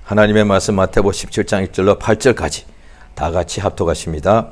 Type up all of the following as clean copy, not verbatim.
하나님의 말씀 마태복음 17장 1절로 8절까지 다 같이 합독하십니다.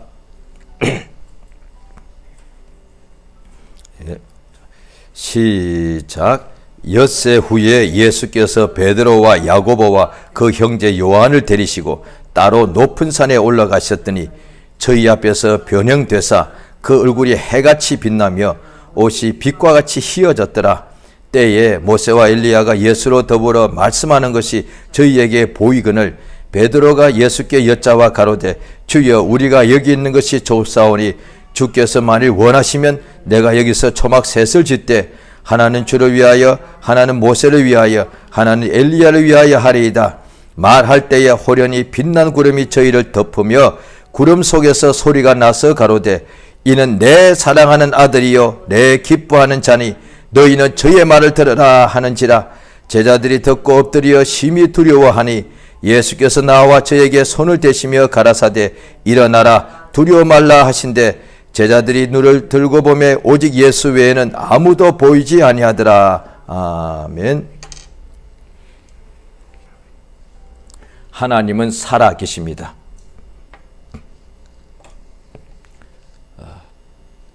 시작. 엿새 후에 예수께서 베드로와 야고보와 그 형제 요한을 데리시고 따로 높은 산에 올라가셨더니 저희 앞에서 변형되사 그 얼굴이 해같이 빛나며 옷이 빛과 같이 희어졌더라. 때에 모세와 엘리야가 예수로 더불어 말씀하는 것이 저희에게 보이거늘 베드로가 예수께 여짜와 가로되 주여 우리가 여기 있는 것이 좋사오니 주께서 만일 원하시면 내가 여기서 초막 셋을 짓되 하나는 주를 위하여 하나는 모세를 위하여 하나는 엘리야를 위하여 하리이다. 말할 때에 호련히 빛난 구름이 저희를 덮으며 구름 속에서 소리가 나서 가로되 이는 내 사랑하는 아들이요 내 기뻐하는 자니 너희는 저의 말을 들으라 하는지라. 제자들이 듣고 엎드려 심히 두려워하니 예수께서 나와 저에게 손을 대시며 가라사대 일어나라 두려워 말라 하신대 제자들이 눈을 들고 보매 오직 예수 외에는 아무도 보이지 아니하더라. 아멘. 하나님은 살아 계십니다.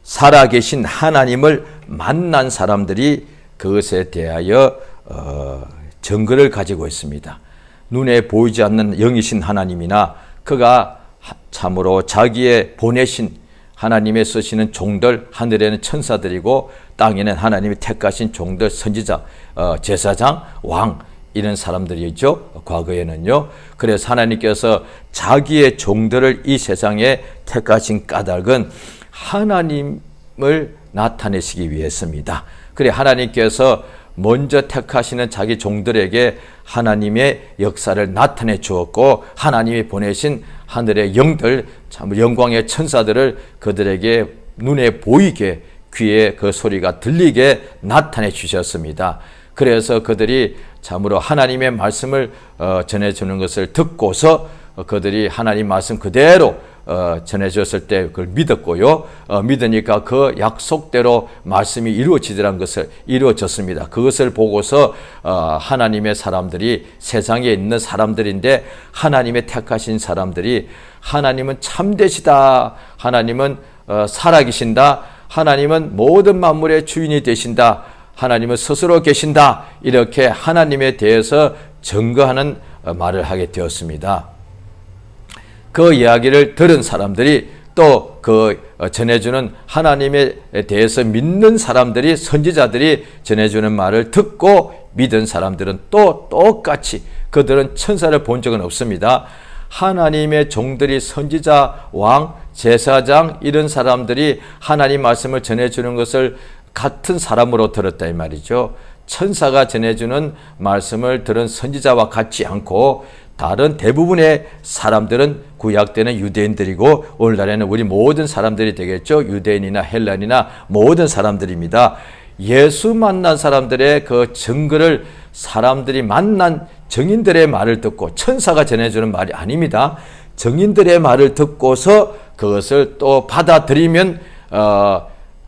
살아계신 하나님을 만난 사람들이 그것에 대하여 증거를 가지고 있습니다. 눈에 보이지 않는 영이신 하나님이나 그가 참으로 자기의 보내신 하나님의 쓰시는 종들, 하늘에는 천사들이고 땅에는 하나님이 택하신 종들, 선지자, 제사장, 왕 이런 사람들이죠. 과거에는요. 그래서 하나님께서 자기의 종들을 이 세상에 택하신 까닭은 하나님을 나타내시기 위해서입니다. 그래 하나님께서 먼저 택하시는 자기 종들에게 하나님의 역사를 나타내 주었고 하나님이 보내신 하늘의 영들, 참 영광의 천사들을 그들에게 눈에 보이게 귀에 그 소리가 들리게 나타내 주셨습니다. 그래서 그들이 참으로 하나님의 말씀을 전해주는 것을 듣고서 그들이 하나님 말씀 그대로 전해줬을 때 그걸 믿었고요. 믿으니까 그 약속대로 말씀이 이루어지더란 것을 이루어졌습니다. 그것을 보고서 하나님의 사람들이 세상에 있는 사람들인데 하나님의 택하신 사람들이 하나님은 참되시다. 하나님은 살아계신다. 하나님은 모든 만물의 주인이 되신다. 하나님은 스스로 계신다. 이렇게 하나님에 대해서 증거하는 말을 하게 되었습니다. 그 이야기를 들은 사람들이 또 그 전해주는 하나님에 대해서 믿는 사람들이 선지자들이 전해주는 말을 듣고 믿은 사람들은 또 똑같이 그들은 천사를 본 적은 없습니다. 하나님의 종들이 선지자, 왕, 제사장 이런 사람들이 하나님 말씀을 전해주는 것을 같은 사람으로 들었다 이 말이죠. 천사가 전해주는 말씀을 들은 선지자와 같지 않고 다른 대부분의 사람들은 구약 때는 유대인들이고 오늘날에는 우리 모든 사람들이 되겠죠. 유대인이나 헬란이나 모든 사람들입니다. 예수 만난 사람들의 그 증거를 사람들이 만난 증인들의 말을 듣고 천사가 전해주는 말이 아닙니다. 증인들의 말을 듣고서 그것을 또 받아들이면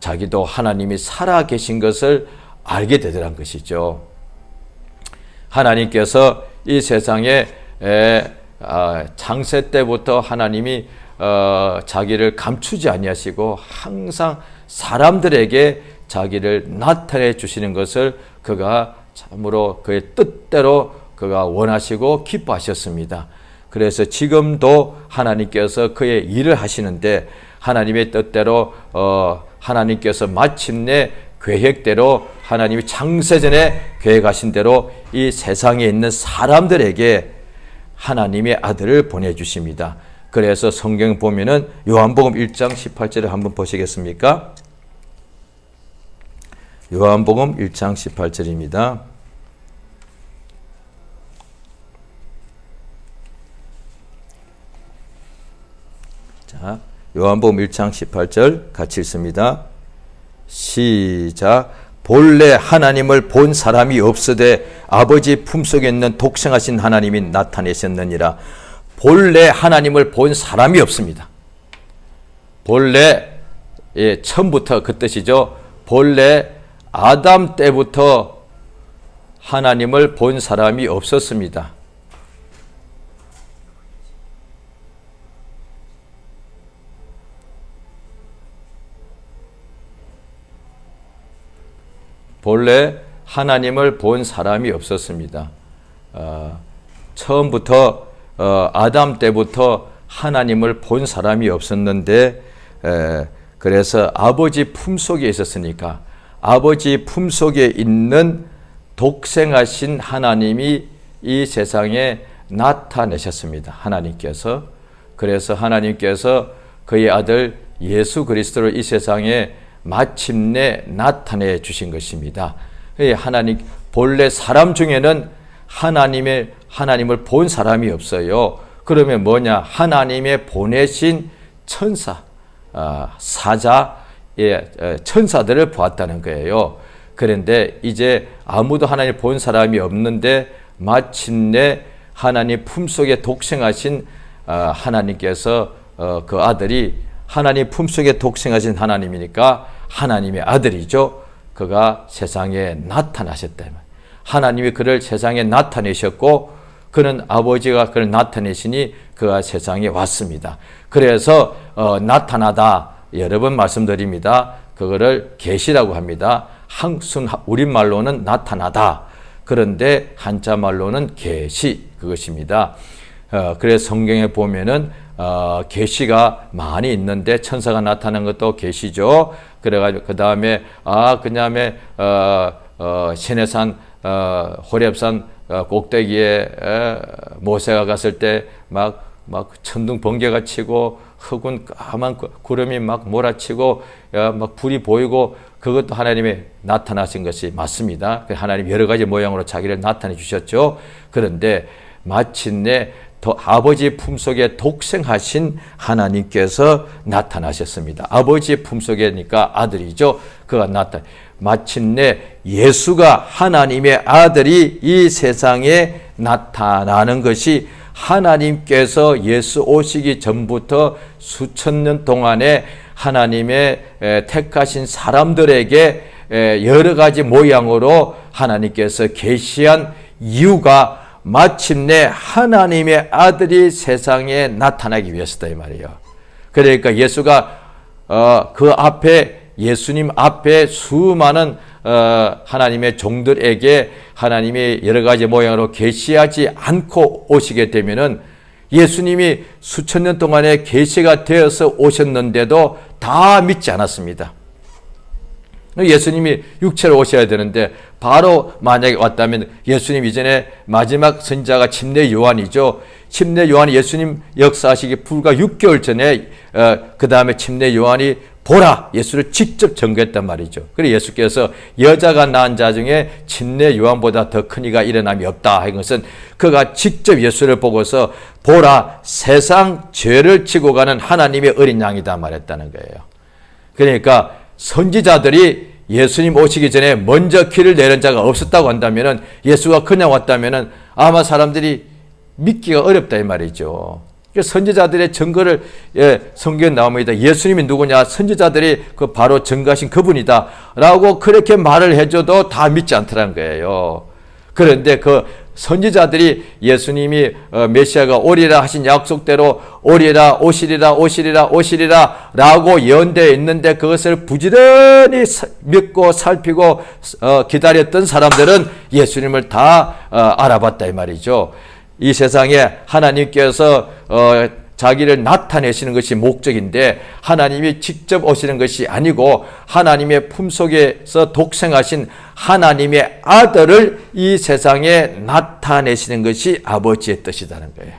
자기도 하나님이 살아계신 것을 알게 되더란 것이죠. 하나님께서 이 세상에 창세 때부터 하나님이 자기를 감추지 아니하시고 항상 사람들에게 자기를 나타내 주시는 것을 그가 참으로 그의 뜻대로 그가 원하시고 기뻐하셨습니다. 그래서 지금도 하나님께서 그의 일을 하시는데 하나님의 뜻대로 하나님께서 마침내 계획대로 하나님이 창세전에 계획하신 대로 이 세상에 있는 사람들에게 하나님의 아들을 보내주십니다. 그래서 성경 보면은 요한복음 1장 18절을 한번 보시겠습니까? 요한복음 1장 18절입니다. 자, 요한복음 1장 18절 같이 읽습니다. 시작. 본래 하나님을 본 사람이 없으되 아버지 품속에 있는 독생하신 하나님이 나타내셨느니라. 본래 하나님을 본 사람이 없습니다. 본래 처음부터 그 뜻이죠. 본래 아담 때부터 하나님을 본 사람이 없었습니다. 본래 하나님을 본 사람이 없었습니다. 처음부터 아담 때부터 하나님을 본 사람이 없었는데, 그래서 아버지 품속에 있었으니까 아버지 품속에 있는 독생하신 하나님이 이 세상에 나타내셨습니다. 하나님께서. 그래서 하나님께서 그의 아들 예수 그리스도를 이 세상에 마침내 나타내 주신 것입니다. 하나님, 본래 사람 중에는 하나님을 본 사람이 없어요. 그러면 뭐냐? 하나님의 보내신 천사, 천사들을 보았다는 거예요. 그런데 이제 아무도 하나님을 본 사람이 없는데 마침내 하나님 품속에 독생하신 하나님께서 그 아들이 하나님 품속에 독생하신 하나님이니까 하나님의 아들이죠. 그가 세상에 나타나셨다. 하나님이 그를 세상에 나타내셨고 그는 아버지가 그를 나타내시니 그가 세상에 왔습니다. 그래서 나타나다 여러 번 말씀드립니다. 그거를 계시라고 합니다. 한순 우리말로는 나타나다. 그런데 한자말로는 계시, 그것입니다. 그래서 성경에 보면은 계시가 많이 있는데 천사가 나타난 것도 계시죠. 그래가지고 그 다음에 그다음에 시내산 호렙산 꼭대기에 모세가 갔을 때 막 천둥 번개가 치고 흑운 까만 구름이 막 몰아치고 막 불이 보이고 그것도 하나님이 나타나신 것이 맞습니다. 하나님 여러 가지 모양으로 자기를 나타내 주셨죠. 그런데 마침내 아버지 품속에 독생하신 하나님께서 나타나셨습니다. 아버지 품속에니까 아들이죠. 그가 마침내 예수가 하나님의 아들이 이 세상에 나타나는 것이 하나님께서 예수 오시기 전부터 수천 년 동안에 하나님의 택하신 사람들에게 여러 가지 모양으로 하나님께서 계시한 이유가 마침내 하나님의 아들이 세상에 나타나기 위해서다 이 말이에요. 그러니까 예수가 그 앞에 예수님 앞에 수많은 하나님의 종들에게 하나님이 여러 가지 모양으로 계시하지 않고 오시게 되면은 예수님이 수천 년 동안에 계시가 되어서 오셨는데도 다 믿지 않았습니다. 예수님이 육체로 오셔야 되는데 바로 만약에 왔다면 예수님 이전에 마지막 선지자가 침례 요한이죠. 침례 요한이 예수님 역사하시기 불과 6개월 전에 그 다음에 침례 요한이 보라 예수를 직접 전거했단 말이죠. 그래서 예수께서 여자가 낳은 자 중에 침례 요한보다 더 큰 이가 일어남이 없다 하는 것은 그가 직접 예수를 보고서 보라 세상 죄를 지고 가는 하나님의 어린 양이다 말했다는 거예요. 그러니까 선지자들이 예수님 오시기 전에 먼저 길을 내는 자가 없었다고 한다면 예수가 그냥 왔다면 아마 사람들이 믿기가 어렵다 이 말이죠. 선지자들의 증거를 성경에 나옵니다. 예수님이 누구냐? 선지자들이 그 바로 증거하신 그분이다 라고 그렇게 말을 해줘도 다 믿지 않더라는 거예요. 그런데 그 선지자들이 예수님이 메시아가 오리라 하신 약속대로 오리라 오시리라 라고 예언되어 있는데 그것을 부지런히 믿고 살피고 기다렸던 사람들은 예수님을 다 알아봤다 이 말이죠. 이 세상에 하나님께서 자기를 나타내시는 것이 목적인데 하나님이 직접 오시는 것이 아니고 하나님의 품속에서 독생하신 하나님의 아들을 이 세상에 나타내시는 것이 아버지의 뜻이라는 거예요.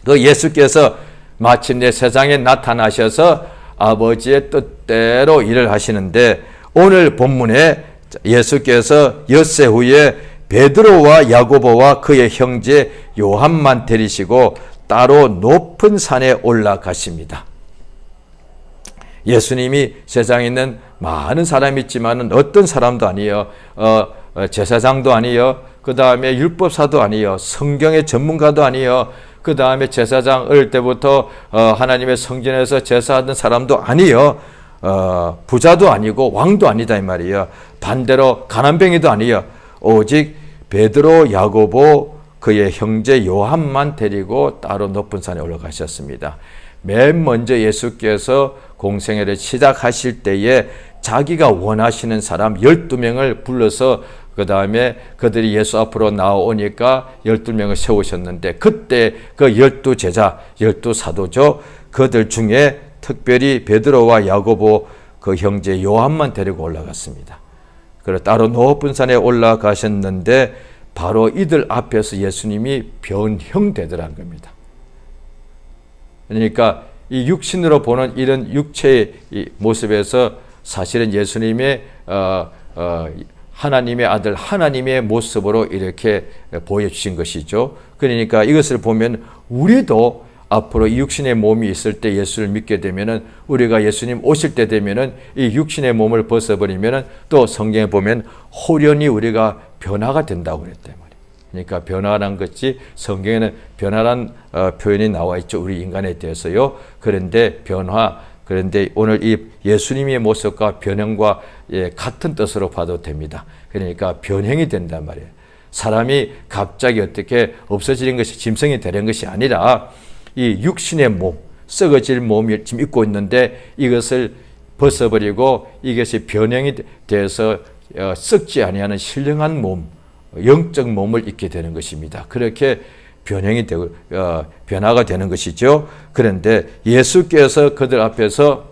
그 예수께서 마침내 세상에 나타나셔서 아버지의 뜻대로 일을 하시는데 오늘 본문에 예수께서 엿새 후에 베드로와 야고보와 그의 형제 요한만 데리시고 따로 높은 산에 올라가십니다. 예수님이 세상에 있는 많은 사람이 있지만 어떤 사람도 아니에요. 제사장도 아니에요. 그 다음에 율법사도 아니에요. 성경의 전문가도 아니에요. 그 다음에 제사장 어릴 때부터 하나님의 성전에서 제사하던 사람도 아니에요. 부자도 아니고 왕도 아니다 이 말이에요. 반대로 가난뱅이도 아니에요. 오직 베드로, 야고보, 그의 형제 요한만 데리고 따로 높은 산에 올라가셨습니다. 맨 먼저 예수께서 공생애를 시작하실 때에 자기가 원하시는 사람 12명을 불러서 그 다음에 그들이 예수 앞으로 나오니까 12명을 세우셨는데 그때 그 12제자, 12사도죠. 그들 중에 특별히 베드로와 야고보 그 형제 요한만 데리고 올라갔습니다. 그리고 따로 높은 산에 올라가셨는데 바로 이들 앞에서 예수님이 변형되더라는 겁니다. 그러니까 이 육신으로 보는 이런 육체의 모습에서 사실은 예수님의 하나님의 아들 하나님의 모습으로 이렇게 보여주신 것이죠. 그러니까 이것을 보면 우리도 앞으로 이 육신의 몸이 있을 때 예수를 믿게 되면은 우리가 예수님 오실 때 되면은 이 육신의 몸을 벗어버리면은 또 성경에 보면 호련히 우리가 변화가 된다고 그랬단 말이에요. 그러니까 변화라는 것이 성경에는 변화란 표현이 나와 있죠. 우리 인간에 대해서요. 그런데 그런데 오늘 이 예수님의 모습과 변형과 같은 뜻으로 봐도 됩니다. 그러니까 변형이 된단 말이에요. 사람이 갑자기 어떻게 없어지는 것이 짐승이 되는 것이 아니라 이 육신의 몸, 썩어질 몸을 지금 입고 있는데 이것을 벗어버리고 이것이 변형이 돼서 썩지 아니하는 신령한 몸, 영적 몸을 입게 되는 것입니다. 그렇게 변형이 되고 변화가 되는 것이죠. 그런데 예수께서 그들 앞에서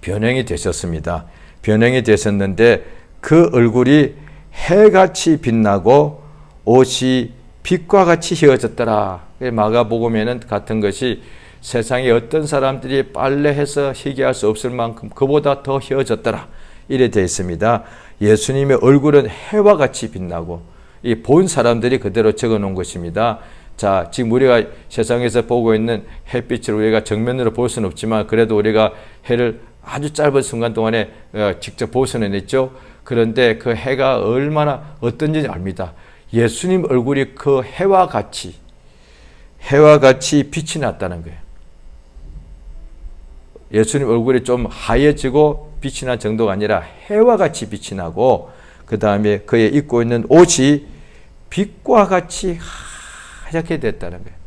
변형이 되셨습니다. 변형이 되셨는데 그 얼굴이 해같이 빛나고 옷이 빛과 같이 휘어졌더라. 마가복음에는 같은 것이 세상에 어떤 사람들이 빨래해서 희귀할 수 없을 만큼 그보다 더 휘어졌더라. 이래 되어 있습니다. 예수님의 얼굴은 해와 같이 빛나고 이 본 사람들이 그대로 적어 놓은 것입니다. 자, 지금 우리가 세상에서 보고 있는 햇빛을 우리가 정면으로 볼 수는 없지만 그래도 우리가 해를 아주 짧은 순간 동안에 직접 볼 수는 있죠. 그런데 그 해가 얼마나 어떤지 압니다. 예수님 얼굴이 그 해와 같이 빛이 났다는 거예요. 예수님 얼굴이 좀 하얘지고 빛이 난 정도가 아니라 해와 같이 빛이 나고 그 다음에 그의 입고 있는 옷이 빛과 같이 하얗게 됐다는 거예요.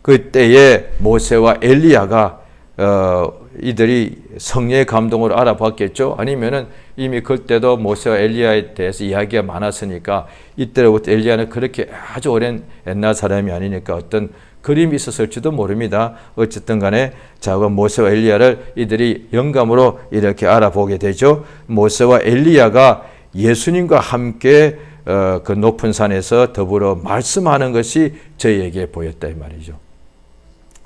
그때에 모세와 엘리야가 이들이 성령의 감동으로 알아봤겠죠. 아니면은 이미 그때도 모세와 엘리야에 대해서 이야기가 많았으니까 이때로부터 엘리야는 그렇게 아주 오랜 옛날 사람이 아니니까 어떤 그림이 있었을지도 모릅니다. 어쨌든 간에 자, 모세와 엘리야를 이들이 영감으로 이렇게 알아보게 되죠. 모세와 엘리야가 예수님과 함께 그 높은 산에서 더불어 말씀하는 것이 저희에게 보였다 이 말이죠.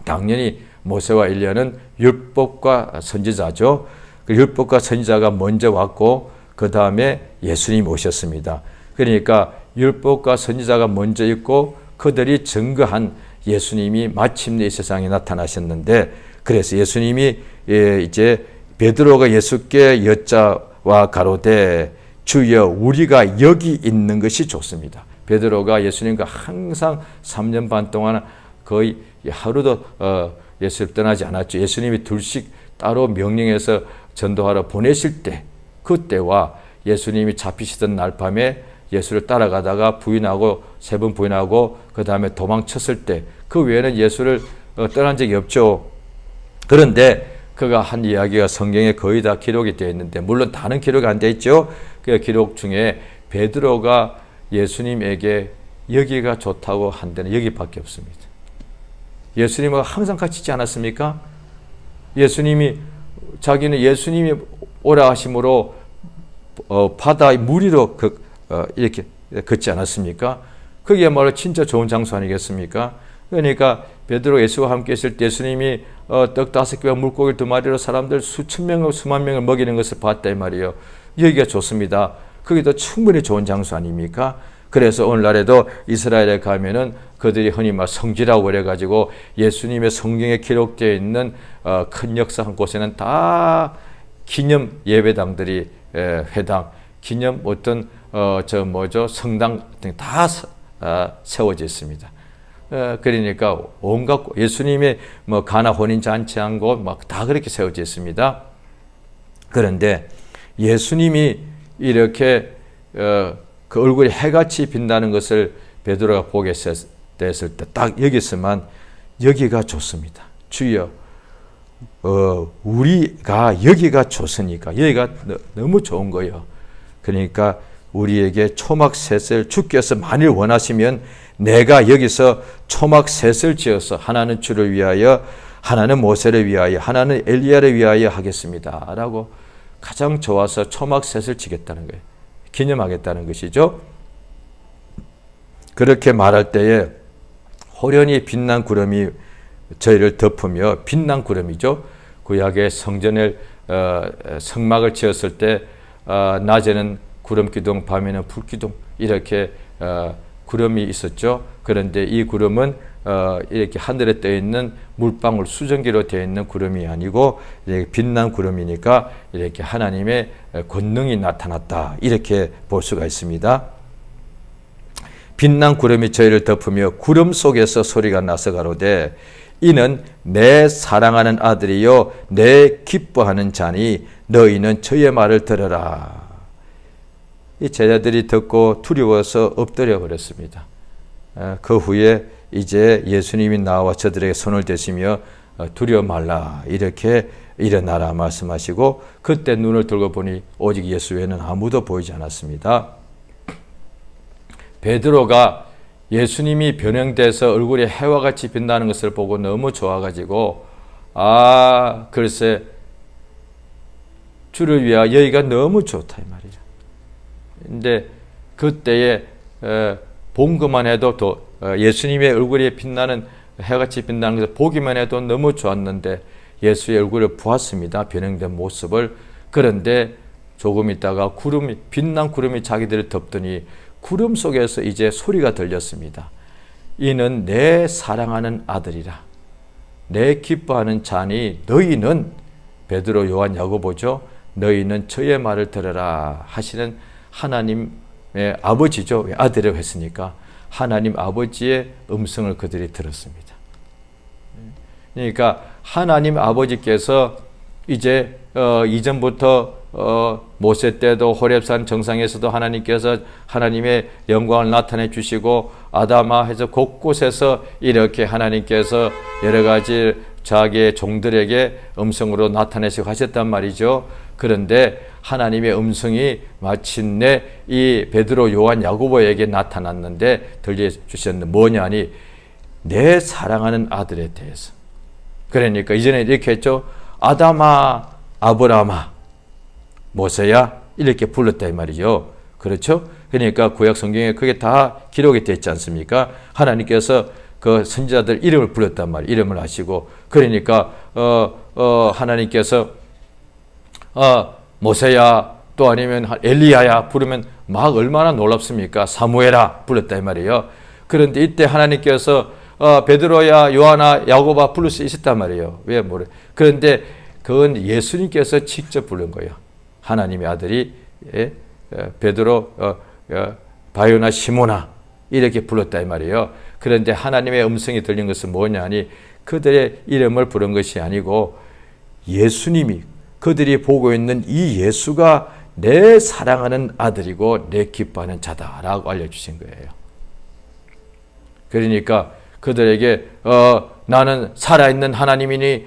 당연히 모세와 엘리야는 율법과 선지자죠. 그 율법과 선지자가 먼저 왔고 그 다음에 예수님이 오셨습니다. 그러니까 율법과 선지자가 먼저 있고 그들이 증거한 예수님이 마침내 이 세상에 나타나셨는데 그래서 예수님이 이제 베드로가 예수께 여짜와 가로되 주여 우리가 여기 있는 것이 좋습니다. 베드로가 예수님과 항상 3년 반 동안 거의 하루도 예수를 떠나지 않았죠. 예수님이 둘씩 따로 명령해서 전도하러 보내실 때 그때와 예수님이 잡히시던 날 밤에 예수를 따라가다가 부인하고 3번 부인하고 그 다음에 도망쳤을 때 그 외에는 예수를 떠난 적이 없죠. 그런데 그가 한 이야기가 성경에 거의 다 기록이 되어 있는데 물론 다른 기록이 안 되어 있죠. 그 기록 중에 베드로가 예수님에게 여기가 좋다고 한 데는 여기밖에 없습니다. 예수님과 항상 같이 있지 않았습니까? 자기는 예수님이 오라 하심으로 바다의 물 위로 이렇게 걷지 않았습니까? 그게야말로 진짜 좋은 장소 아니겠습니까? 그러니까 베드로 예수와 함께 있을 때 예수님이 떡 5개와 물고기 2마리로 사람들 수천 명을 수만 명을 먹이는 것을 봤다 이 말이에요. 여기가 좋습니다. 거기도 충분히 좋은 장소 아닙니까? 그래서 오늘날에도 이스라엘에 가면은 그들이 흔히 막 성지라고 그래가지고 예수님의 성경에 기록되어 있는 큰 역사 한 곳에는 다 기념 예배당들이 회당, 기념 어떤 성당 등 다 세워져 있습니다. 그러니까 온갖 예수님의 가나 혼인 잔치한 곳 막 다 그렇게 세워져 있습니다. 그런데 예수님이 이렇게 그 얼굴이 해같이 빛나는 것을 베드로가 보게 됐을 때 딱 여기서만 여기가 좋습니다. 주여 우리가 여기가 좋으니까 여기가 너무 좋은 거예요. 그러니까 우리에게 초막셋을 주께서 만일 원하시면 내가 여기서 초막셋을 지어서 하나는 주를 위하여, 하나는 모세를 위하여, 하나는 엘리야를 위하여 하겠습니다 라고 가장 좋아서 초막셋을 지겠다는 거예요. 기념하겠다는 것이죠. 그렇게 말할 때에 호련히 빛난 구름이 저희를 덮으며, 빛난 구름이죠. 구약의 성전을 성막을 지었을 때 낮에는 구름 기둥, 밤에는 불 기둥, 이렇게 구름이 있었죠. 그런데 이 구름은 이렇게 하늘에 떠 있는 물방울 수증기로 되어 있는 구름이 아니고 이렇게 빛난 구름이니까 이렇게 하나님의 권능이 나타났다, 이렇게 볼 수가 있습니다. 빛난 구름이 저희를 덮으며 구름 속에서 소리가 나서 가로되 이는 내 사랑하는 아들이요 내 기뻐하는 자니 너희는 저의 말을 들으라. 이 제자들이 듣고 두려워서 엎드려 버렸습니다. 그 후에 이제 예수님이 나와 저들에게 손을 대시며 두려워 말라, 이렇게 일어나라 말씀하시고, 그때 눈을 들고 보니 오직 예수 외에는 아무도 보이지 않았습니다. 베드로가 예수님이 변형돼서 얼굴이 해와 같이 빛나는 것을 보고 너무 좋아가지고 글쎄 주를 위하여 여기가 너무 좋다 이 말이죠. 근데 그때에 본 것만 해도 또 예수님의 얼굴이 빛나는, 해같이 빛나는 것을 보기만 해도 너무 좋았는데 예수의 얼굴을 보았습니다. 변형된 모습을. 그런데 조금 있다가 빛난 구름이 자기들을 덮더니 구름 속에서 이제 소리가 들렸습니다. 이는 내 사랑하는 아들이라, 내 기뻐하는 자니 너희는, 베드로, 요한, 야고보죠. 너희는 저의 말을 들으라 하시는 하나님의 아버지죠. 아들이라고 했으니까 하나님 아버지의 음성을 그들이 들었습니다. 그러니까 하나님 아버지께서 이제 이전부터 모세 때도 호렙산 정상에서도 하나님께서 하나님의 영광을 나타내 주시고 아담아 해서 곳곳에서 이렇게 하나님께서 여러 가지 자기의 종들에게 음성으로 나타내시고 하셨단 말이죠. 그런데 하나님의 음성이 마침내 이 베드로, 요한, 야고보에게 나타났는데 들려주셨는데 뭐냐니 내 사랑하는 아들에 대해서. 그러니까 이전에 이렇게 했죠. 아담아, 아브라함아, 모세야, 이렇게 불렀다 이 말이죠. 그렇죠? 그러니까 구약 성경에 그게 다 기록이 됐지 않습니까? 하나님께서 그 선지자들 이름을 불렀단 말이에요. 이름을 하시고. 그러니까 하나님께서 모세야, 또 아니면 엘리야야 부르면 막 얼마나 놀랍습니까? 사무엘아 불렀다 이 말이에요. 그런데 이때 하나님께서 베드로야, 요한아, 야고보아 부를 수 있었단 말이에요. 왜 모르? 그런데 그건 예수님께서 직접 부른 거예요. 하나님의 아들이 베드로, 바요나, 시몬아 이렇게 불렀다 이 말이에요. 그런데 하나님의 음성이 들린 것은 뭐냐니 그들의 이름을 부른 것이 아니고 예수님이, 그들이 보고 있는 이 예수가 내 사랑하는 아들이고 내 기뻐하는 자다라고 알려주신 거예요. 그러니까 그들에게 나는 살아있는 하나님이니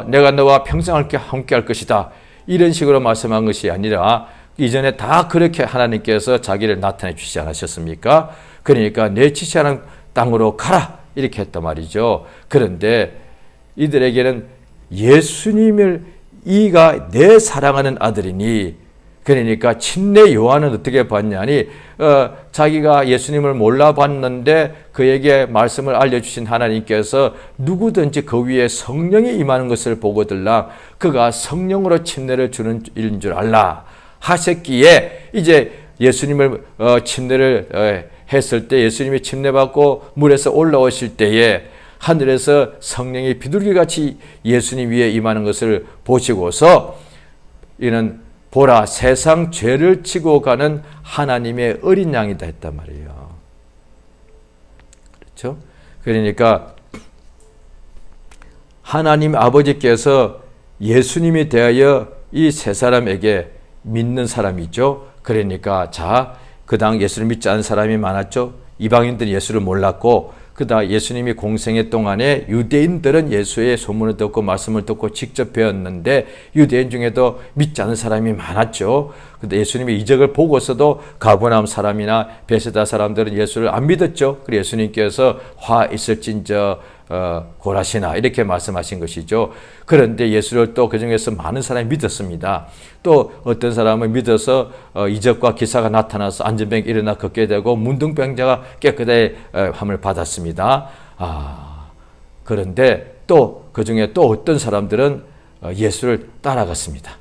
내가 너와 평생 함께 할 것이다, 이런 식으로 말씀한 것이 아니라 이전에 다 그렇게 하나님께서 자기를 나타내 주시지 않으셨습니까? 그러니까 내 지시하는 땅으로 가라 이렇게 했단 말이죠. 그런데 이들에게는 예수님을, 이가 내 사랑하는 아들이니, 그러니까 친내 요한은 어떻게 봤냐니 자기가 예수님을 몰라봤는데 그에게 말씀을 알려주신 하나님께서 누구든지 그 위에 성령이 임하는 것을 보거들랑 그가 성령으로 침례를 주는 일인 줄 알라 하셨기에, 이제 예수님을 침례를 했을 때 예수님이 침례받고 물에서 올라오실 때에 하늘에서 성령이 비둘기같이 예수님 위에 임하는 것을 보시고서 이는 보라 세상 죄를 지고 가는 하나님의 어린 양이다 했단 말이에요. 그렇죠? 그러니까 하나님 아버지께서 예수님에 대하여 이 세 사람에게, 믿는 사람이죠. 그러니까 그 당 예수를 믿지 않은 사람이 많았죠. 이방인들이 예수를 몰랐고, 그다 예수님이 공생애 동안에 유대인들은 예수의 소문을 듣고 말씀을 듣고 직접 배웠는데 유대인 중에도 믿지 않는 사람이 많았죠. 근데 예수님의 이적을 보고서도 가버나움 사람이나 베세다 사람들은 예수를 안 믿었죠. 그래서 예수님께서 화 있을진저 고라시나 이렇게 말씀하신 것이죠. 그런데 예수를 또 그중에서 많은 사람이 믿었습니다. 또 어떤 사람은 믿어서 이적과 기사가 나타나서 안전병이 일어나 걷게 되고 문둥병자가 깨끗함을 받았습니다. 그런데 또 그중에 또 어떤 사람들은 예수를 따라갔습니다.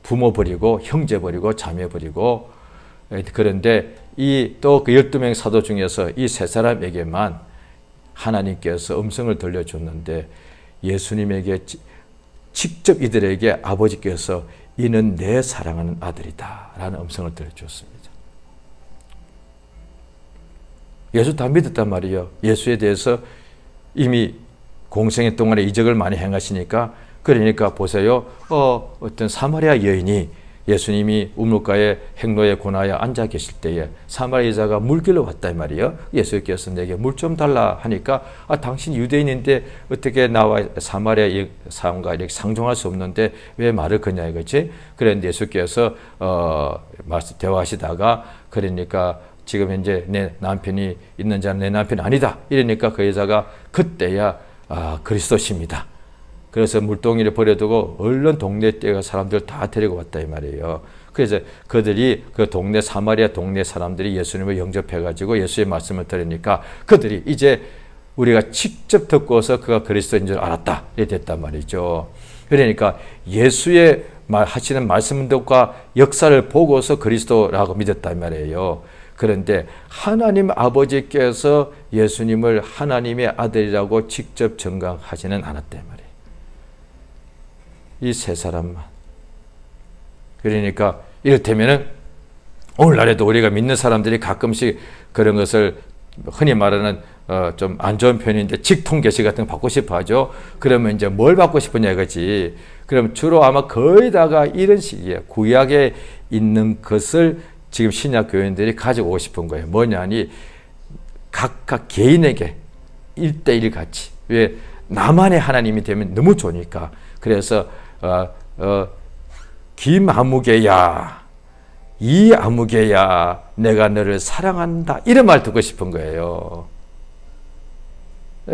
부모 버리고 형제 버리고 자매 버리고. 그런데 이 또 그 12명 사도 중에서 이 세 사람에게만 하나님께서 음성을 들려줬는데 예수님에게 직접 이들에게 아버지께서 이는 내 사랑하는 아들이다 라는 음성을 들려줬습니다. 예수 다 믿었단 말이에요. 예수에 대해서 이미 공생애 동안에 이적을 많이 행하시니까. 그러니까 보세요. 어떤 사마리아 여인이 예수님이 우물가에 행로에 고나에 앉아 계실 때에 사마리아 여자가 물길로 왔단 말이에요. 예수께서 내게 물 좀 달라 하니까 당신 유대인인데 어떻게 나와 사마리아 사람과 이렇게 상종할 수 없는데 왜 말을 거냐 이거지. 그런데 예수께서 대화하시다가 그러니까 지금 현재 내 남편이 있는 자는 내 남편이 아니다. 이러니까 그 여자가 그때야 그리스도십니다. 그래서 물동이를 버려두고 얼른 동네에 뛰어가 사람들 다 데리고 왔다 이 말이에요. 그래서 그들이 그 동네 사마리아 동네 사람들이 예수님을 영접해가지고 예수의 말씀을 들으니까 그들이 이제 우리가 직접 듣고서 그가 그리스도인 줄 알았다 이렇게 됐단 말이죠. 그러니까 예수의 하시는 말씀과 역사를 보고서 그리스도라고 믿었단 말이에요. 그런데 하나님 아버지께서 예수님을 하나님의 아들이라고 직접 증거하지는 않았단 말이에요. 이 세 사람만. 그러니까 이를테면은 오늘날에도 우리가 믿는 사람들이 가끔씩 그런 것을 흔히 말하는 좀 안 좋은 표현인데 직통계시 같은 거 받고 싶어 하죠. 그러면 이제 뭘 받고 싶으냐 이거지. 그럼 주로 아마 거의 다가 이런 식이에요. 구약에 있는 것을 지금 신약 교인들이 가지고 오고 싶은 거예요. 뭐냐니 각각 개인에게 1대1 같이. 왜? 나만의 하나님이 되면 너무 좋으니까. 그래서 김아무개야, 이 아무개야, 내가 너를 사랑한다. 이런 말 듣고 싶은 거예요.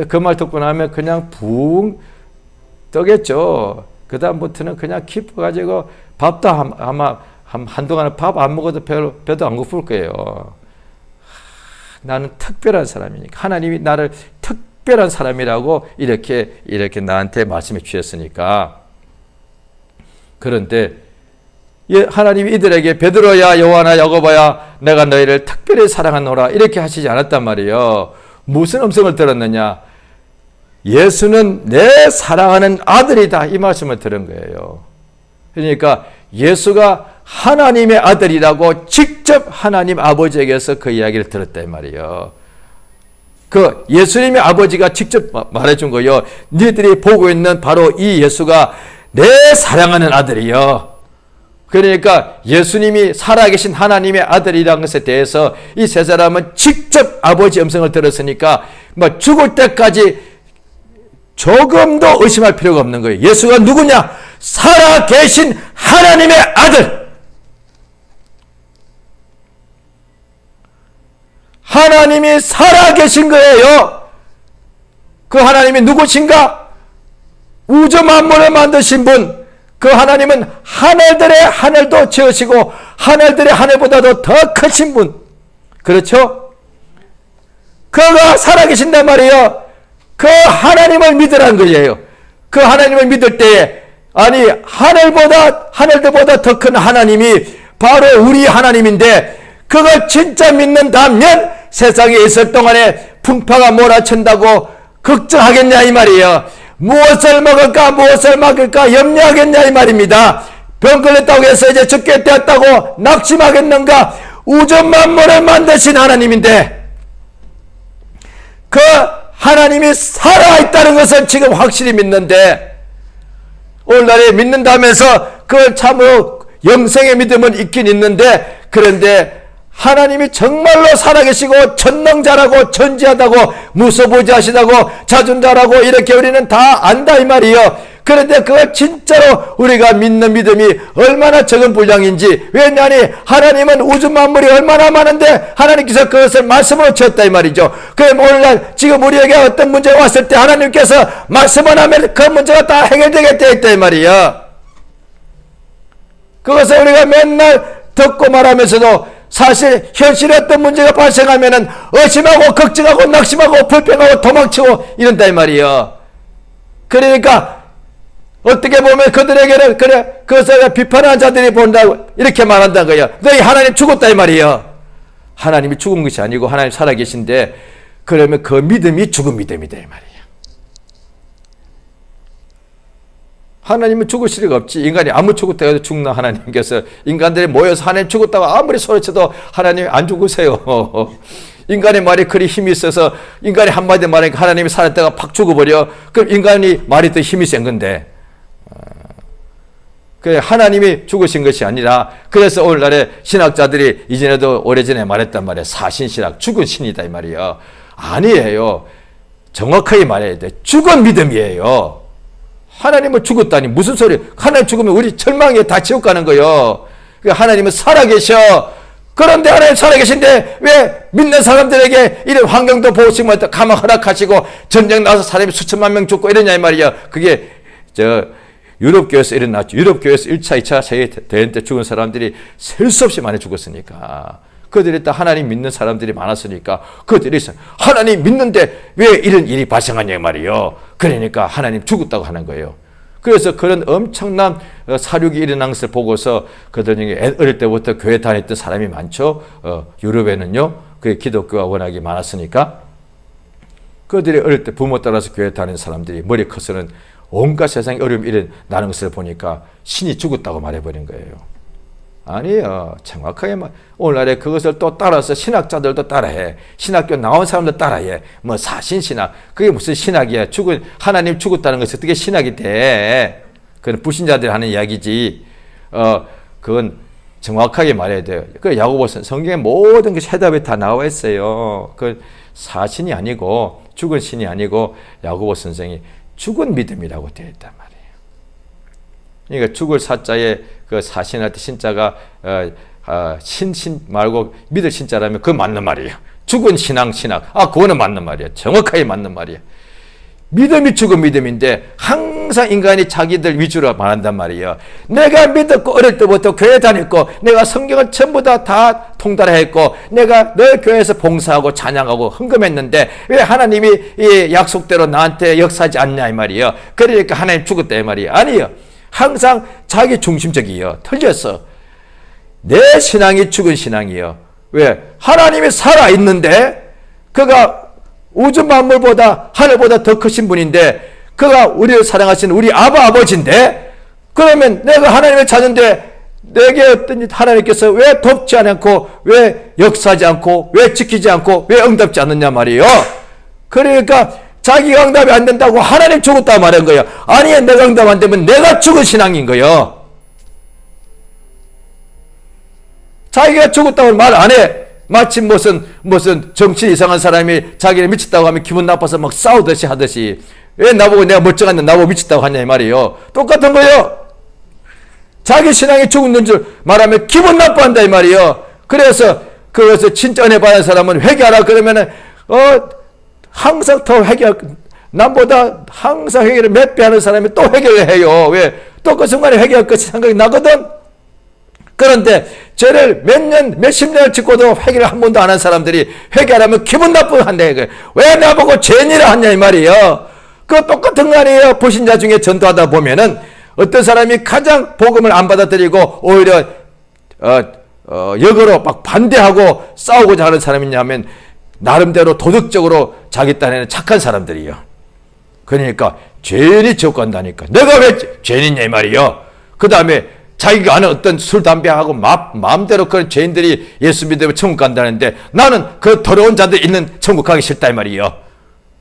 그 말 듣고 나면 그냥 붕 떠겠죠. 그 다음부터는 그냥 기뻐가지고 밥도 아마 한동안은 밥 안 먹어도 배도 안 고플 거예요. 나는 특별한 사람이니까. 하나님이 나를 특별한 사람이라고 이렇게 나한테 말씀해 주셨으니까. 그런데 하나님이 이들에게 베드로야 요한아 야고보야 내가 너희를 특별히 사랑하노라 이렇게 하시지 않았단 말이에요. 무슨 음성을 들었느냐? 예수는 내 사랑하는 아들이다 이 말씀을 들은 거예요. 그러니까 예수가 하나님의 아들이라고 직접 하나님 아버지에게서 그 이야기를 들었단 말이에요. 그 예수님의 아버지가 직접 말해준 거예요. 너희들이 보고 있는 바로 이 예수가 내 사랑하는 아들이요. 그러니까 예수님이 살아계신 하나님의 아들이라는 것에 대해서 이 세 사람은 직접 아버지 음성을 들었으니까 죽을 때까지 조금도 의심할 필요가 없는 거예요. 예수가 누구냐? 살아계신 하나님의 아들. 하나님이 살아계신 거예요. 그 하나님이 누구신가? 우주 만물을 만드신 분, 그 하나님은 하늘들의 하늘도 지으시고 하늘들의 하늘보다도 더 크신 분. 그렇죠? 그가 살아계신단 말이에요. 그 하나님을 믿으라는 거예요. 그 하나님을 믿을 때에 아니 하늘들보다 더 큰 하나님이 바로 우리 하나님인데 그걸 진짜 믿는다면 세상에 있을 동안에 풍파가 몰아친다고 걱정하겠냐 이 말이에요. 무엇을 먹을까 무엇을 먹을까 염려하겠냐 이 말입니다. 병 걸렸다고 해서 이제 죽게 되었다고 낙심하겠는가? 우주 만물을 만드신 하나님인데 그 하나님이 살아있다는 것을 지금 확실히 믿는데 오늘날에 믿는다면서 그걸 참으로 영생의 믿음은 있긴 있는데 그런데 하나님이 정말로 살아계시고 전능자라고 전지하다고 무소부지하시다고 자존자라고 이렇게 우리는 다 안다 이 말이요. 그런데 그걸 진짜로 우리가 믿는 믿음이 얼마나 적은 분량인지, 왜냐하니 하나님은 우주 만물이 얼마나 많은데 하나님께서 그것을 말씀으로 지었다 이 말이죠. 그럼 오늘날 지금 우리에게 어떤 문제가 왔을 때 하나님께서 말씀을 하면 그 문제가 다 해결되게 되어 있다 이 말이에요. 그것을 우리가 맨날 듣고 말하면서도 사실 현실에 어떤 문제가 발생하면은 의심하고 걱정하고 낙심하고 불평하고 도망치고 이런다 이 말이에요. 그러니까 어떻게 보면 그들에게는 그래 그것을 비판하는 자들이 본다고 이렇게 말한다는 거예요. 너희 하나님 죽었다 이 말이에요. 하나님이 죽은 것이 아니고 하나님 살아계신데, 그러면 그 믿음이 죽은 믿음이다 이 말이에요. 하나님은 죽으실 리가 없지. 인간이 아무 죽었다 해도 죽나. 하나님께서 인간들이 모여서 하나님 죽었다고 아무리 소리쳐도 하나님이 안 죽으세요. 인간의 말이 그리 힘이 있어서 인간이 한마디 말하니까 하나님이 살았다가 팍 죽어버려. 그럼 인간이 말이 더 힘이 센 건데, 그래 하나님이 죽으신 것이 아니라, 그래서 오늘날에 신학자들이 이전에도 오래전에 말했단 말이에요. 사신신학, 죽은 신이다 이 말이에요. 아니에요. 정확하게 말해야 돼. 죽은 믿음이에요. 하나님은 죽었다니 무슨 소리. 하나님 죽으면 우리 절망에 다 지옥 가는 거예요. 하나님은 살아계셔. 그런데 하나님 살아계신데 왜 믿는 사람들에게 이런 환경도 보시면 가만 허락하시고 전쟁 나서 사람이 수천만 명 죽고 이러냐 이 말이야. 그게 유럽교회에서 일어났죠. 유럽교회에서 1차, 2차 세계대전 때 죽은 사람들이 셀 수 없이 많이 죽었으니까. 그들이 다 하나님 믿는 사람들이 많았으니까 그들이 하나님 믿는데 왜 이런 일이 발생하냐 말이에요. 그러니까 하나님 죽었다고 하는 거예요. 그래서 그런 엄청난 사륙이 일어난 것을 보고서 그들이 어릴 때부터 교회 다녔던 사람이 많죠. 유럽에는요. 그 기독교가 워낙에 많았으니까 그들이 어릴 때 부모 따라서 교회 다니는 사람들이 머리 커서는 온갖 세상에 어려움이 일어나는 것을 보니까 신이 죽었다고 말해버린 거예요. 아니에요. 정확하게 오늘날에 그것을 또 따라서 신학자들도 따라해. 신학교 나온 사람도 따라해. 뭐 사신신학. 그게 무슨 신학이야. 하나님 죽었다는 것이 어떻게 신학이 돼. 그건 불신자들이 하는 이야기지. 그건 정확하게 말해야 돼요. 그 야고보서 성경에 모든 것이 해답이 다 나와 있어요. 그 사신이 아니고 죽은 신이 아니고 야고보 선생이 죽은 믿음이라고 되어 있단 말이에요. 그러니까 죽을 사자에 그 사신할 때 신자가 신 말고 믿을 신자라면 그거 맞는 말이에요. 죽은 신앙. 그거는 맞는 말이에요. 정확하게 맞는 말이에요. 믿음이 죽은 믿음인데 항상 인간이 자기들 위주로 말한단 말이에요. 내가 믿었고 어릴 때부터 교회 다녔고 내가 성경을 전부 다 통달했고 내가 늘 교회에서 봉사하고 찬양하고 헌금했는데 왜 하나님이 이 약속대로 나한테 역사하지 않냐 이 말이에요. 그러니까 하나님 죽었다 이 말이에요. 아니에요. 항상 자기 중심적이에요. 틀렸어. 내 신앙이 죽은 신앙이에요. 왜? 하나님이 살아있는데 그가 우주 만물보다 하늘보다 더 크신 분인데 그가 우리를 사랑하신 우리 아버지인데 그러면 내가 하나님의 자녀인데 내게 어떤 하나님께서 왜 돕지 않고 왜 역사하지 않고 왜 지키지 않고 왜 응답지 않느냐 말이에요. 그러니까 자기가 응답이 안 된다고 하나님 죽었다 말한 거예요. 아니 내가 응답 안 되면 내가 죽은 신앙인 거예요. 자기가 죽었다고 말 안 해. 마치 무슨 정신 이상한 사람이 자기를 미쳤다고 하면 기분 나빠서 막 싸우듯이 하듯이 왜 나보고 내가 멀쩡한데 나보고 미쳤다고 하냐 이 말이에요. 똑같은 거예요. 자기 신앙이 죽었는 줄 말하면 기분 나빠한다 이 말이에요. 그래서 그것을 진짜 은혜 받은 사람은 회개하라 그러면은 항상 더 남보다 항상 회개를 몇 배 하는 사람이 또 회개를 해요. 왜? 또 그 순간에 회개할 것이 생각이 나거든. 그런데 죄를 몇십 년을 짓고도 회개를 한 번도 안 한 사람들이 회개하려면 기분 나쁘한다. 왜 나보고 죄인이라 하냐 이 말이에요. 그 똑같은 거 아니에요. 불신자 중에 전도하다 보면은 어떤 사람이 가장 복음을 안 받아들이고 오히려 역으로 막 반대하고 싸우고자 하는 사람이냐면 나름대로 도덕적으로 자기 딴에는 착한 사람들이에요. 그러니까 죄인이 지옥 간다니까. 내가 왜 죄인이냐 이 말이에요. 그 다음에 자기가 아는 어떤 술, 담배하고 마음대로 그런 죄인들이 예수 믿으면 천국 간다는데 나는 그 더러운 자들 있는 천국 가기 싫다 이 말이에요.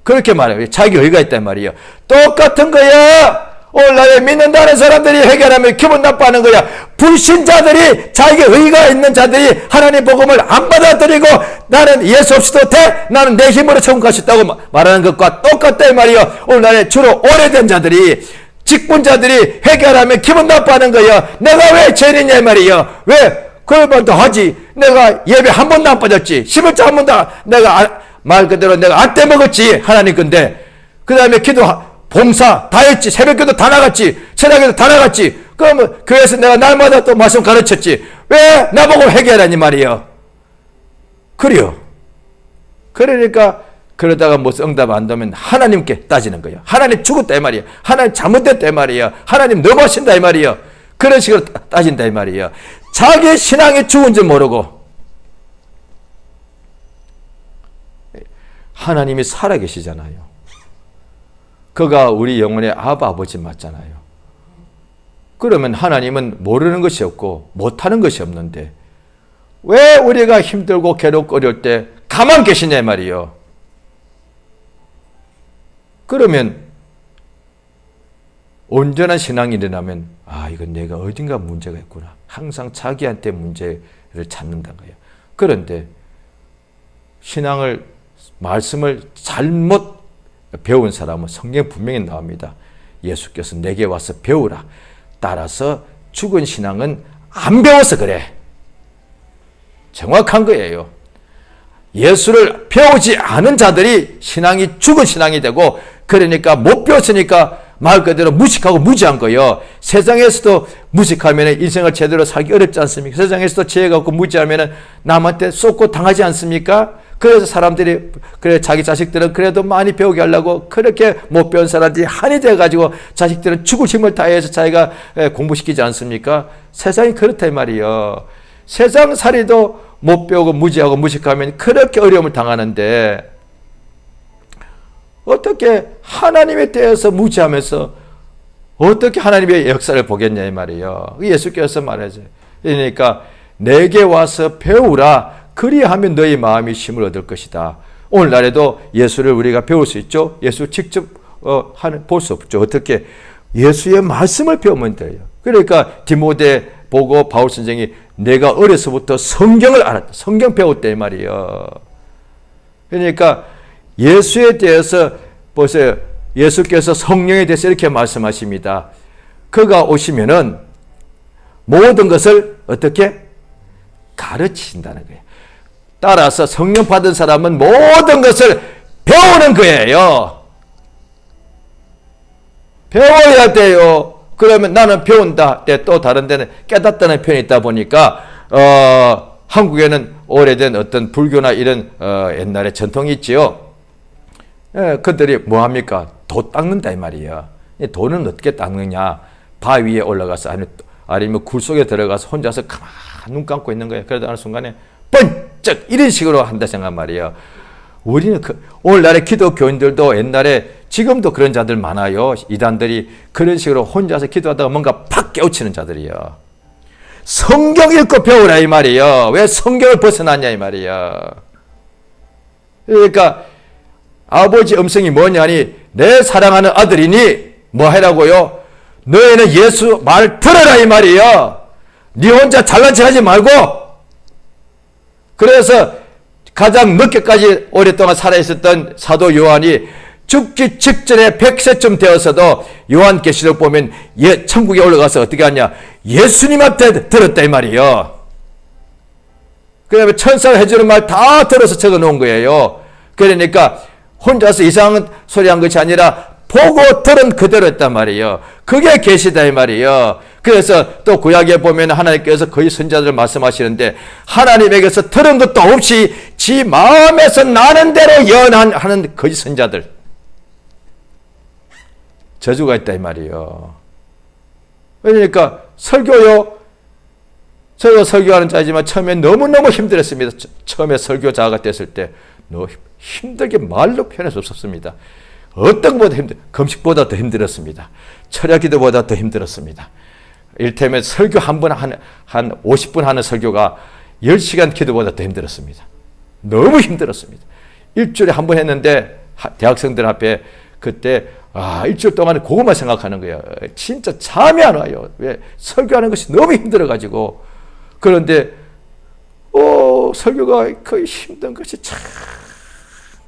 그렇게 말해요. 자기 의가 있다 이 말이에요. 똑같은 거야. 오늘날에 믿는다는 사람들이 해결하면 기분 나빠하는 거야. 불신자들이, 자기 의가 있는 자들이 하나님 복음을 안 받아들이고 나는 예수 없이도 돼, 나는 내 힘으로 천국 갈 수 있다고 말하는 것과 똑같다 이 말이야. 오늘날에 주로 오래된 자들이, 직분자들이 해결하면 기분 나빠하는 거야. 내가 왜 죄인이냐 이 말이야. 왜 그걸 먼저 하지. 내가 예배 한 번도 안 빠졌지. 11조 한 번도 내가 말 그대로 내가 안 떼먹었지. 하나님 건데. 그 다음에 기도 봉사 다 했지. 새벽기도 다 나갔지. 철학에도 다 나갔지. 그러면 교회에서 내가 날마다 또 말씀 가르쳤지. 왜 나보고 해결하니 말이야. 그래요. 그러니까 그러다가 무슨 응답 안 되면 하나님께 따지는 거예요. 하나님 죽었다 이 말이야. 하나님 잘못됐다 이 말이야. 하나님 넘어신다 이 말이야. 그런 식으로 따진다 이 말이야. 자기 신앙이 죽은 줄 모르고 하나님이 살아계시잖아요. 그가 우리 영혼의 아버지 맞잖아요. 그러면 하나님은 모르는 것이 없고 못하는 것이 없는데 왜 우리가 힘들고 괴롭고 어려울 때 가만 계시냐 말이요. 그러면 온전한 신앙이 일어나면 이건 내가 어딘가 문제가 있구나. 항상 자기한테 문제를 찾는다는 거예요. 그런데 신앙을 말씀을 잘못 배운 사람은 성경 분명히 나옵니다. 예수께서 내게 와서 배우라. 따라서 죽은 신앙은 안 배워서 그래. 정확한 거예요. 예수를 배우지 않은 자들이 신앙이 죽은 신앙이 되고 그러니까 못 배웠으니까 말 그대로 무식하고 무지한 거예요. 세상에서도 무식하면 인생을 제대로 살기 어렵지 않습니까? 세상에서도 지혜가 없고 무지하면 남한테 쏟고 당하지 않습니까? 그래서 사람들이 그래 자기 자식들은 그래도 많이 배우게 하려고 그렇게 못 배운 사람들이 한이 돼가지고 자식들은 죽을 힘을 다해서 자기가 공부시키지 않습니까? 세상이 그렇다 이 말이에요. 세상 살이도 못 배우고 무지하고 무식하면 그렇게 어려움을 당하는데 어떻게 하나님에 대해서 무지하면서 어떻게 하나님의 역사를 보겠냐 이 말이에요. 예수께서 말하죠. 그러니까 내게 와서 배우라. 그리하면 너희 마음이 힘을 얻을 것이다. 오늘날에도 예수를 우리가 배울 수 있죠. 예수 직접 볼 수 없죠. 어떻게? 예수의 말씀을 배우면 돼요. 그러니까 디모데 보고 바울 선생이 내가 어려서부터 성경을 알았다. 성경 배웠다 이 말이에요. 그러니까 예수에 대해서 보세요. 예수께서 성령에 대해서 이렇게 말씀하십니다. 그가 오시면은 모든 것을 어떻게? 가르치신다는 거예요. 따라서 성령 받은 사람은 모든 것을 배우는 거예요. 배워야 돼요. 그러면 나는 배운다. 또 다른 데는 깨닫다는 표현이 있다 보니까 한국에는 오래된 어떤 불교나 이런 옛날에 전통이 있지요. 그들이 뭐합니까? 도 닦는다 이 말이에요. 도는 어떻게 닦느냐? 바위에 올라가서 아니면 굴 속에 들어가서 혼자서 가만 눈 감고 있는 거예요. 그러다 어느 순간에 번쩍 이런 식으로 한다 생각 말이에요. 우리는 오늘날의 기독교인들도 옛날에 지금도 그런 자들 많아요. 이단들이 그런 식으로 혼자서 기도하다가 뭔가 팍 깨우치는 자들이에요. 성경 읽고 배우라 이 말이에요. 왜 성경을 벗어났냐 이 말이에요. 그러니까 아버지 음성이 뭐냐니 내 사랑하는 아들이니 뭐 하라고요? 너희는 예수 말 들어라 이 말이에요. 네 혼자 잘난 척하지 말고. 그래서 가장 늦게까지 오랫동안 살아있었던 사도 요한이 죽기 직전에 100세쯤 되어서도 요한계시록 보면 천국에 올라가서 어떻게 하냐? 예수님한테 들었다 이 말이에요. 그 다음에 천사가 해주는 말 다 들어서 적어 놓은 거예요. 그러니까 혼자서 이상한 소리 한 것이 아니라 보고 들은 그대로 했단 말이에요. 그게 계시다 이 말이에요. 그래서 또 구약에 보면 하나님께서 거의 선자들 말씀하시는데 하나님에게서 들은 것도 없이 지 마음에서 나는 대로 예언하는 거짓 선자들 저주가 있다 이 말이에요. 그러니까 설교요. 저도 설교하는 자이지만 처음에 너무너무 힘들었습니다. 처음에 설교자가 됐을 때 너무 힘들게 말로 표현할 수 없었습니다. 어떤 것보다 금식보다 더 힘들었습니다. 철야기도보다 더 힘들었습니다. 이를테면 설교 한 번 한 50분 하는 설교가 10시간 기도보다 더 힘들었습니다. 너무 힘들었습니다. 일주일에 한 번 했는데 대학생들 앞에 그때 일주일 동안 그것만 생각하는 거야. 진짜 잠이 안 와요. 왜? 설교하는 것이 너무 힘들어가지고. 그런데 설교가 거의 힘든 것이 참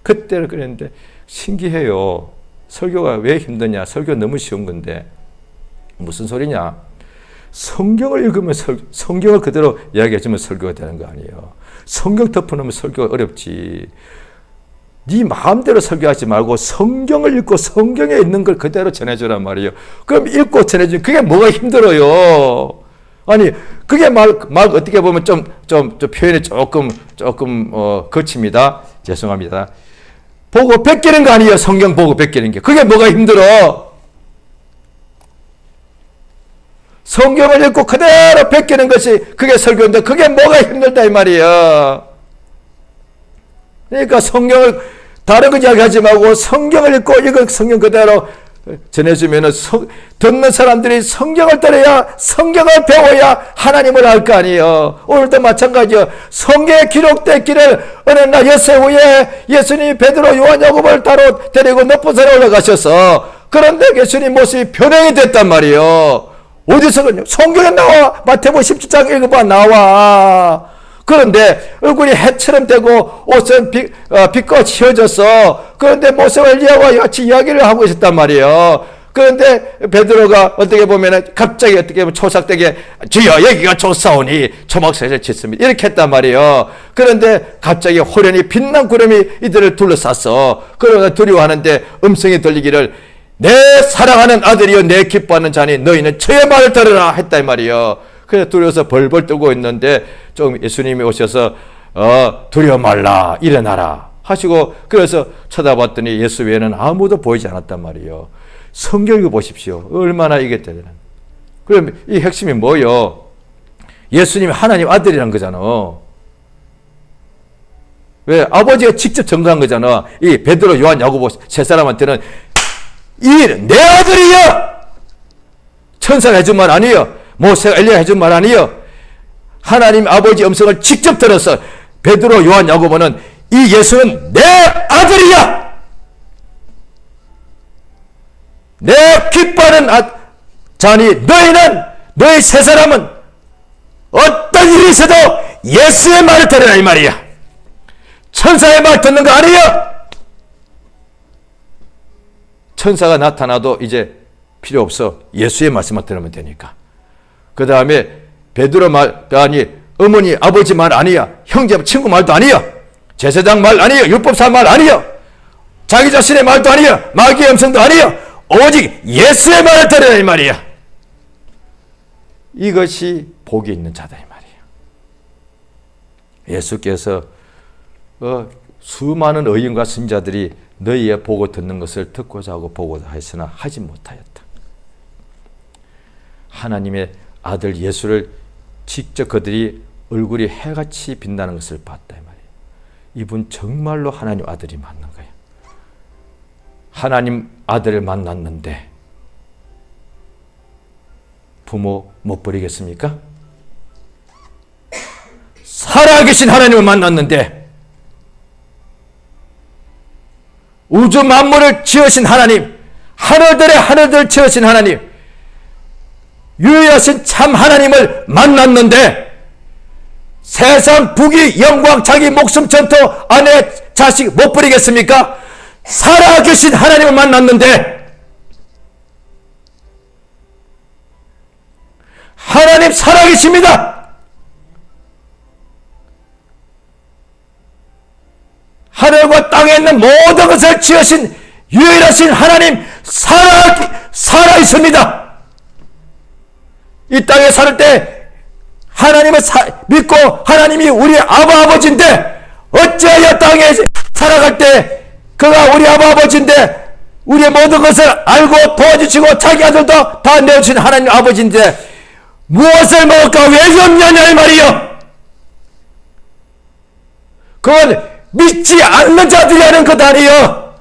그때는 그랬는데 신기해요. 설교가 왜 힘드냐? 설교 너무 쉬운 건데 무슨 소리냐? 성경을 읽으면 성경을 그대로 이야기해주면 설교가 되는 거 아니에요. 성경 덮어놓으면 설교가 어렵지. 네 마음대로 설교하지 말고 성경을 읽고 성경에 있는 걸 그대로 전해주란 말이에요. 그럼 읽고 전해주면 그게 뭐가 힘들어요? 아니 그게 말 어떻게 보면 좀 표현이 조금 거칩니다. 죄송합니다. 보고 베끼는 거 아니에요. 성경 보고 베끼는 게. 그게 뭐가 힘들어? 성경을 읽고 그대로 베끼는 것이 그게 설교인데 그게 뭐가 힘들다 이 말이에요. 그러니까 성경을 다른 거 이야기하지 말고 성경을 읽고 이거 성경 그대로 전해주면은 듣는 사람들이 성경을 따라야 성경을 배워야 하나님을 알 거 아니에요. 오늘도 마찬가지요. 성경에 기록됐기를 어느 날 엿새 후에 예수님이 베드로, 요한, 야고보를 따로 데리고 높은 산에 올라가셔서 그런데 예수님 모습이 변형이 됐단 말이에요. 어디서 그러냐? 성경에 나와. 마태복음 17장 읽어봐 나와. 그런데 얼굴이 해처럼 되고 옷은 빛과 휘어졌어. 그런데 모세와 엘리야와 같이 이야기를 하고 있었단 말이에요. 그런데 베드로가 어떻게 보면은 갑자기 어떻게 보면 초삭되게 주여 여기가 좋사오니 초막새를 짓습니다. 이렇게 했단 말이에요. 그런데 갑자기 호련히 빛난 구름이 이들을 둘러쌌어. 그러다 두려워하는데 음성이 들리기를 내 사랑하는 아들이여 내 기뻐하는 자니 너희는 저의 말을 들으라 했다 이 말이에요. 그래서 두려워서 벌벌 떨고 있는데 좀 예수님이 오셔서 두려워 말라 일어나라 하시고 그래서 쳐다봤더니 예수 외에는 아무도 보이지 않았단 말이에요. 성경 읽어보십시오. 얼마나 이게 되나. 그럼 이 핵심이 뭐예요? 예수님이 하나님 아들이란 거잖아. 왜? 아버지가 직접 증거한 거잖아. 이 베드로, 요한, 야고보 세 사람한테는 이 내 아들이야! 천사가 해준 말 아니에요. 모세가 엘리야 해준 말 아니에요. 하나님 아버지 음성을 직접 들어서 베드로, 요한, 야고보는 이 예수는 내 아들이야! 내 기뻐하는 자니 너희 세 사람은 어떤 일이 있어도 예수의 말을 들으라 이 말이야. 천사의 말 듣는 거 아니에요. 천사가 나타나도 이제 필요 없어. 예수의 말씀만 들으면 되니까. 그 다음에 베드로 말 아니 어머니 아버지 말 아니야. 형제 친구 말도 아니야. 제사장 말 아니야. 율법사 말 아니야. 자기 자신의 말도 아니야. 마귀의 음성도 아니야. 오직 예수의 말을 들으라 이 말이야. 이것이 복이 있는 자다 이 말이에요. 예수께서 수많은 의인과 선자들이 너희의 보고 듣는 것을 듣고자 하고 보고자 했으나 하지 못하였다. 하나님의 아들 예수를 직접 그들이 얼굴이 해같이 빛나는 것을 봤다 이 말이에요. 이분 정말로 하나님 아들이 맞는 거예요. 하나님 아들을 만났는데 부모 못 버리겠습니까? 살아계신 하나님을 만났는데 우주 만물을 지으신 하나님, 하늘들의 하늘들 지으신 하나님, 유일하신 참 하나님을 만났는데 세상 부귀 영광 자기 목숨 전토 아내 자식 못 버리겠습니까? 살아계신 하나님을 만났는데 하나님 살아계십니다. 하늘과 땅에 있는 모든 것을 지으신 유일하신 하나님 살아 있습니다. 이 땅에 살 때 하나님을 믿고 하나님이 우리 아버지인데 어찌하여 땅에 살아갈 때 그가 우리 아버지인데 우리의 모든 것을 알고 도와주시고 자기 아들도 다 내어주신 하나님 아버지인데 무엇을 먹을까 왜 염려냐 이 말이요. 그건 믿지 않는 자들이 하는 것 아니요.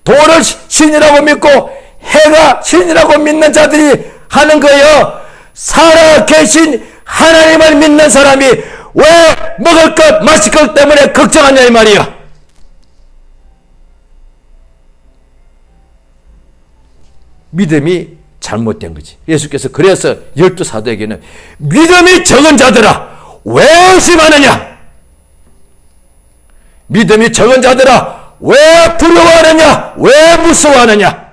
돌을 신이라고 믿고 해가 신이라고 믿는 자들이 하는 거예요. 살아계신 하나님을 믿는 사람이 왜 먹을 것 마실 것 때문에 걱정하냐 이 말이야. 믿음이 잘못된 거지. 예수께서 그래서 12사도에게는 믿음이 적은 자들아 왜 의심하느냐? 믿음이 적은 자들아 왜 두려워하느냐? 왜 무서워하느냐?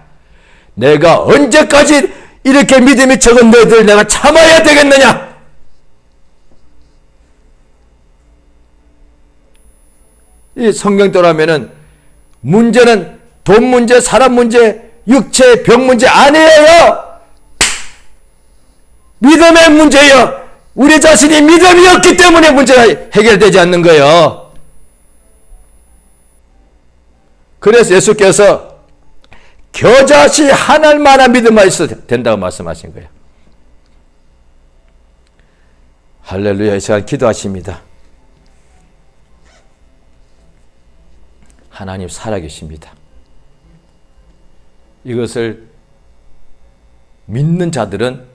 내가 언제까지 이렇게 믿음이 적은 너희들 내가 참아야 되겠느냐? 이 성경대로라면은 문제는 돈 문제, 사람 문제, 육체, 병 문제 아니에요. 믿음의 문제예요. 우리 자신이 믿음이 없기 때문에 문제가 해결되지 않는 거예요. 그래서 예수께서 겨자씨 한 알만한 믿음만 있어도 된다고 말씀하신 거예요. 할렐루야. 이 시간 기도하십니다. 하나님 살아계십니다. 이것을 믿는 자들은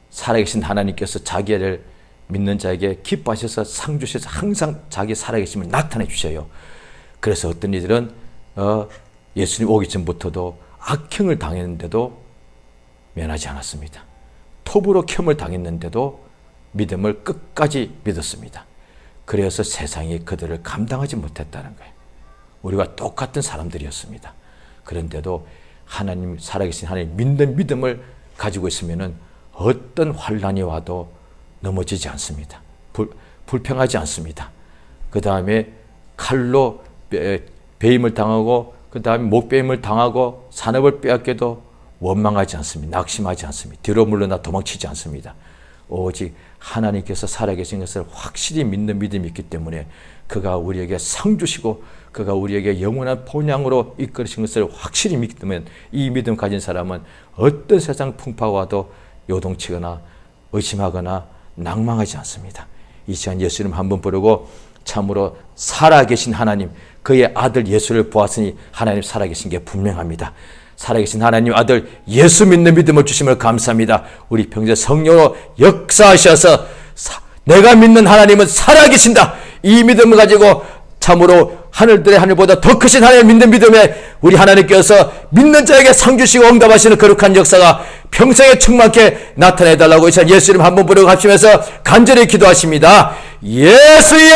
살아계신 하나님께서 자기를 믿는 자에게 기뻐하셔서 상 주셔서 항상 자기 살아계심을 나타내 주셔요. 그래서 어떤 이들은 예수님 오기 전부터도 악행을 당했는데도 면하지 않았습니다. 톱으로 켬을 당했는데도 믿음을 끝까지 믿었습니다. 그래서 세상이 그들을 감당하지 못했다는 거예요. 우리가 똑같은 사람들이었습니다. 그런데도 하나님, 살아계신 하나님 믿는 믿음을 가지고 있으면 어떤 환난이 와도 넘어지지 않습니다. 불평하지 않습니다. 그 다음에 칼로 배임을 당하고 그 다음에 목배임을 당하고 산업을 빼앗겨도 원망하지 않습니다. 낙심하지 않습니다. 뒤로 물러나 도망치지 않습니다. 오직 하나님께서 살아계신 것을 확실히 믿는 믿음이 있기 때문에 그가 우리에게 상 주시고 그가 우리에게 영원한 본향으로 이끌으신 것을 확실히 믿으면 이 믿음 가진 사람은 어떤 세상 풍파가 와도 요동치거나 의심하거나 낭망하지 않습니다. 이 시간 예수님 한번 부르고 참으로 살아계신 하나님, 그의 아들 예수를 보았으니 하나님 살아계신 게 분명합니다. 살아계신 하나님 아들 예수 믿는 믿음을 주심을 감사합니다. 우리 평생 성령으로 역사하셔서 내가 믿는 하나님은 살아계신다. 이 믿음을 가지고 참으로 하늘들의 하늘보다 더 크신 하나님 믿는 믿음에 우리 하나님께서 믿는 자에게 상 주시고 응답하시는 거룩한 역사가 평생에 충만케 나타내달라고 예수님 한번 부르고 합치면서 간절히 기도하십니다. 예수여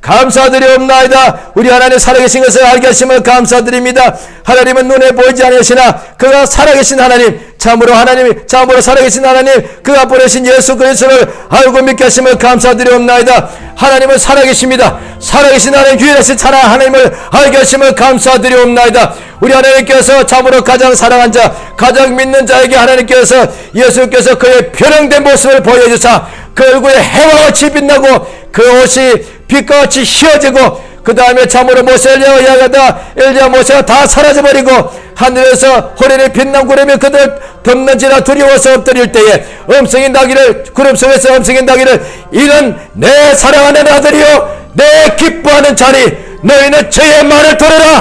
감사드리옵나이다. 우리 하나님 살아계신 것을 알게 하심을 감사드립니다. 하나님은 눈에 보이지 않으시나 그가 살아계신 하나님, 참으로 하나님이 참으로 살아계신 하나님, 그가 보내신 예수 그리스도를 알고 믿게 하심을 감사드리옵나이다. 하나님은 살아계십니다. 살아계신 하나님, 유일하신 살아 하나님을 알게 하심을 감사드리옵나이다. 우리 하나님께서 참으로 가장 사랑한 자, 가장 믿는 자에게 하나님께서 예수께서 그의 변형된 모습을 보여주사 그 얼굴에 해와 같이 빛나고 그 옷이 빛과 같이 휘어지고 그 다음에 참으로 모세 엘리야 모세가 다 사라져버리고 하늘에서 호련히 빛난 구름이 그들 덮는지라 두려워서 엎드릴 때에 음성이 나기를, 구름 속에서 음성이 나기를, 이는 내 사랑하는 아들이요 내 기뻐하는 자니 너희는 저의 말을 들으라.